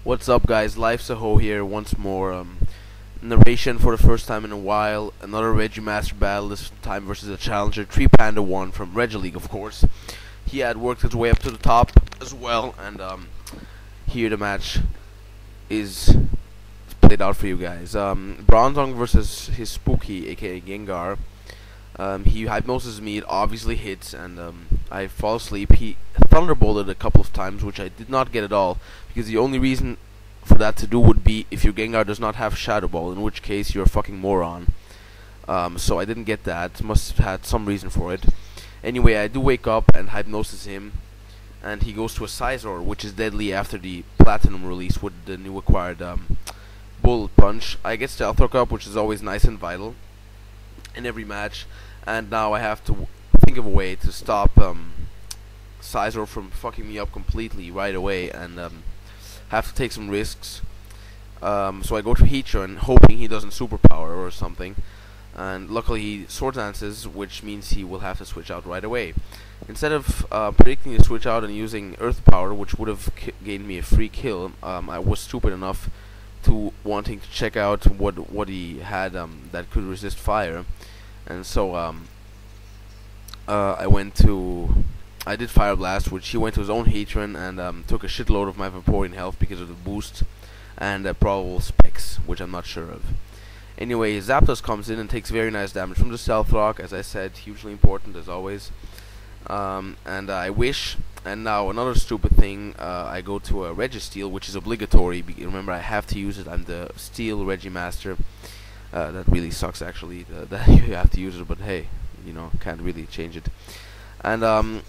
What's up, guys? Lyfsaho here once more. Narration for the first time in a while. Another RegiMaster battle, this time versus a challenger, TreePandaOne from RegiLeague, of course. He had worked his way up to the top as well, and here the match is played out for you guys. Bronzong versus his Spooky, aka Gengar. He hypnoses me, it obviously hits, and I fall asleep. He thunderbolted a couple of times, which I did not get at all, because the only reason for that to do would be if your Gengar does not have Shadow Ball, in which case you're a fucking moron. So I didn't get that, must have had some reason for it. Anyway, I do wake up and hypnosis him, and he goes to a Scizor, which is deadly after the Platinum release with the new acquired Bullet Punch. I get Stealth Rock up, which is always nice and vital in every match, and now I have to think of a way to stop Scizor from fucking me up completely right away, and have to take some risks. So I go to Heatran, hoping he doesn't superpower or something, and luckily he Sword Dances, which means he will have to switch out right away. Instead of predicting the switch out and using Earth Power, which would have gained me a free kill, I was stupid enough to wanting to check out what he had that could resist fire, and so I did Fire Blast, which he went to his own Heatran and took a shitload of my Vaporeon health because of the boost and probable specs, which I'm not sure of. Anyway, Zapdos comes in and takes very nice damage from the Stealth Rock, as I said, hugely important as always. And I wish, and now another stupid thing, I go to a Registeel, which is obligatory. Remember, I have to use it. I'm the Steel RegiMaster. That really sucks, actually, that you have to use it, but hey, you know, can't really change it. And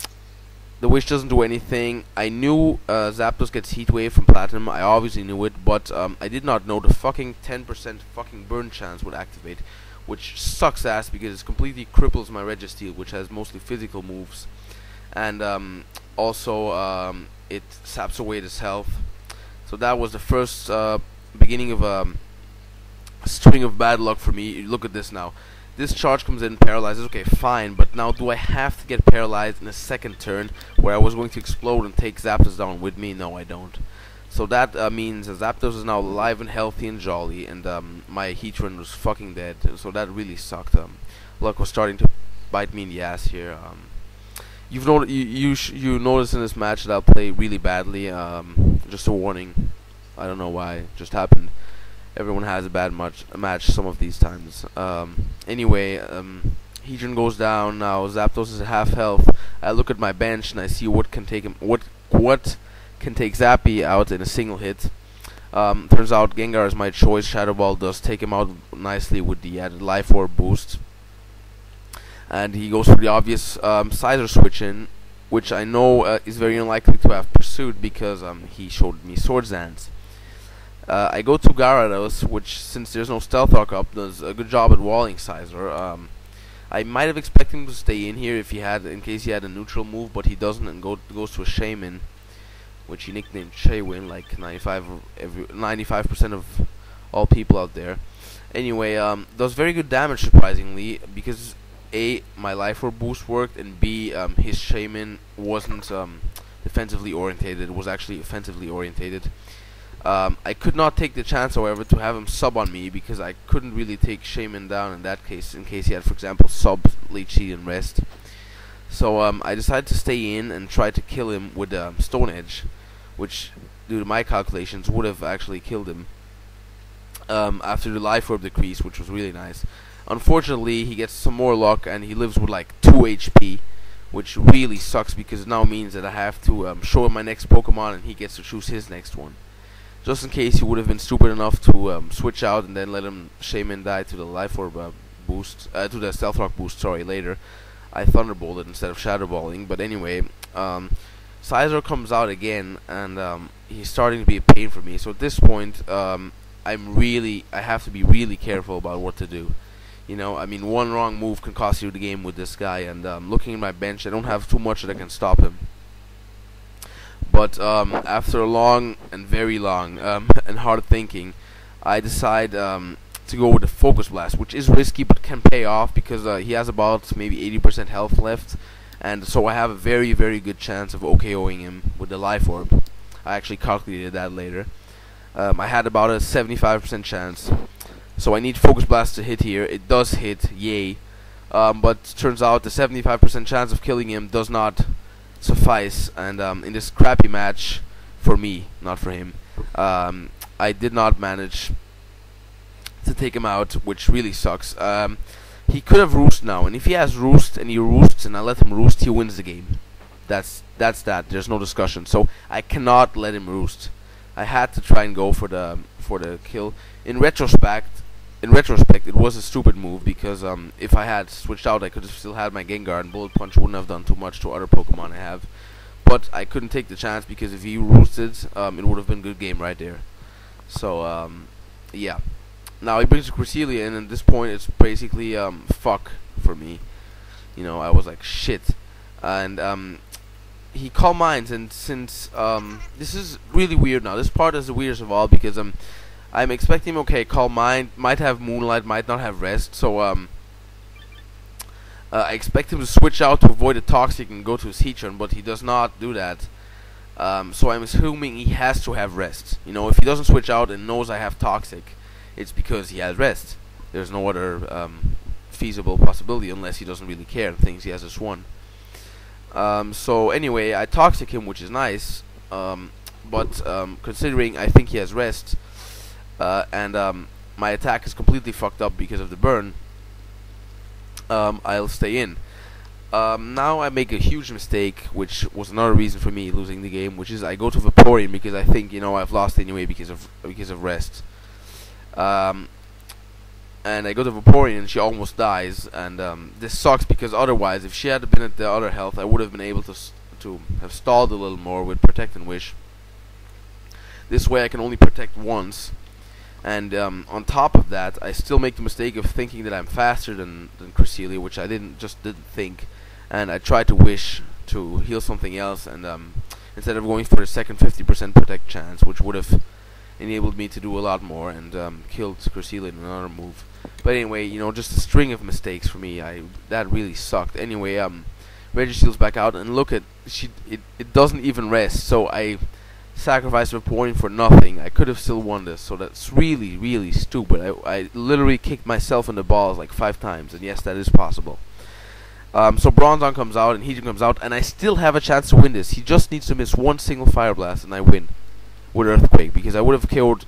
the wish doesn't do anything. I knew Zapdos gets Heat Wave from Platinum. I obviously knew it, but I did not know the fucking 10% fucking burn chance would activate, which sucks ass because it completely cripples my Registeel, which has mostly physical moves, and also it saps away his health. So that was the first beginning of a string of bad luck for me. Look at this now. This charge comes in, paralyzes, okay, fine, but now do I have to get paralyzed in a second turn where I was going to explode and take Zapdos down with me? No, I don't. So that means Zapdos is now alive and healthy and jolly, and my Heatran was fucking dead, so that really sucked. Luck was starting to bite me in the ass here. You notice in this match that I'll play really badly, just a warning. I don't know why, it just happened. Everyone has a bad match some of these times. Anyway, Heatran goes down now. Zapdos is at half health. I look at my bench and I see what can take him. What can take Zappy out in a single hit. Turns out Gengar is my choice. Shadow Ball does take him out nicely with the added Life Orb boost, and he goes for the obvious Scizor switch in, which I know is very unlikely to have pursued because he showed me Sword Dance. I go to Gyarados, which, since there's no Stealth Rock up, does a good job at walling Scizor. I might have expected him to stay in here in case he had a neutral move, but he doesn't, and goes to a Shaman, which he nicknamed Shaywin, like 95% of all people out there. Anyway, does very good damage, surprisingly, because A, my Life Orb boost worked, and B, his Shaman wasn't defensively orientated, it was actually offensively orientated. I could not take the chance, however, to have him sub on me, because I couldn't really take Shaman down in that case, in case he had, for example, sub, Leech Seed, and Rest. So I decided to stay in and try to kill him with Stone Edge, which, due to my calculations, would have actually killed him after the Life Orb decrease, which was really nice. Unfortunately, he gets some more luck, and he lives with like 2 HP, which really sucks, because it now means that I have to show him my next Pokemon, and he gets to choose his next one. Just in case he would have been stupid enough to switch out and then let him Shaman die to the Life Orb boost, to the Stealth Rock boost, sorry, later. I Thunderbolted instead of Shadow Balling, but anyway, Scizor comes out again, and he's starting to be a pain for me. So at this point, I have to be really careful about what to do. You know, I mean, one wrong move can cost you the game with this guy, and looking at my bench, I don't have too much that can stop him. But after a long and very long and hard thinking, I decide to go with the Focus Blast, which is risky but can pay off because he has about maybe 80% health left, and so I have a very, very good chance of OKOing him with the Life Orb. I actually calculated that later. I had about a 75% chance. So I need Focus Blast to hit here. It does hit, yay. But turns out the 75% chance of killing him does not suffice. And in this crappy match, for me, not for him, I did not manage to take him out, which really sucks. He could have Roost now, and if he has Roost and he roosts and I let him Roost, he wins the game. That's that. There's no discussion. So I cannot let him Roost. I had to try and go for the kill. In retrospect, it was a stupid move because if I had switched out, I could have still had my Gengar, and Bullet Punch wouldn't have done too much to other Pokemon I have. But I couldn't take the chance because if he roosted, it would have been a good game right there. So yeah. Now he brings Cresselia in, and at this point it's basically fuck for me. You know, I was like shit, and he Calm Minds, and since this is really weird now. This part is the weirdest of all because I'm expecting him, okay, Calm Mind, might have Moonlight, might not have Rest, so I expect him to switch out to avoid a Toxic and go to his Heatran, but he does not do that. So I'm assuming he has to have Rest. You know, if he doesn't switch out and knows I have Toxic, it's because he has Rest. There's no other feasible possibility unless he doesn't really care and thinks he has a Swan. So anyway, I Toxic him, which is nice, but considering I think he has Rest, and my attack is completely fucked up because of the burn, I'll stay in. Now I make a huge mistake, which was another reason for me losing the game, which is I go to Vaporeon because I think, you know, I've lost anyway because of Rest. And I go to Vaporeon and she almost dies, and this sucks because otherwise, if she had been at the other health, I would have been able to have stalled a little more with Protect and Wish. This way I can only protect once, and on top of that, I still make the mistake of thinking that I'm faster than Cresselia, which I didn't think, and I tried to Wish to heal something else, and instead of going for the second 50% Protect chance, which would have enabled me to do a lot more and killed Cresselia in another move. But anyway, you know, just a string of mistakes for me. That really sucked. Anyway, Registeel's back out, and look at it doesn't even rest. So I sacrificed Vaporeon for nothing. I could have still won this. So that's really, really stupid. I literally kicked myself in the balls like 5 times, and yes, that is possible. So Bronzong comes out and Heatran comes out, and I still have a chance to win this. He just needs to miss one single Fire Blast, and I win with Earthquake, because I would have killed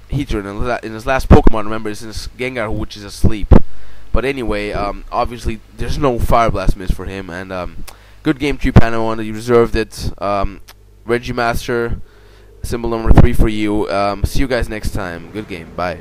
Heatran in his last Pokemon. Remember, it's in his Gengar, which is asleep. But anyway, obviously there's no Fire Blast miss for him, and good game, TreePandaOne. You deserved it. RegiMaster, symbol number 3 for you. See you guys next time. Good game. Bye.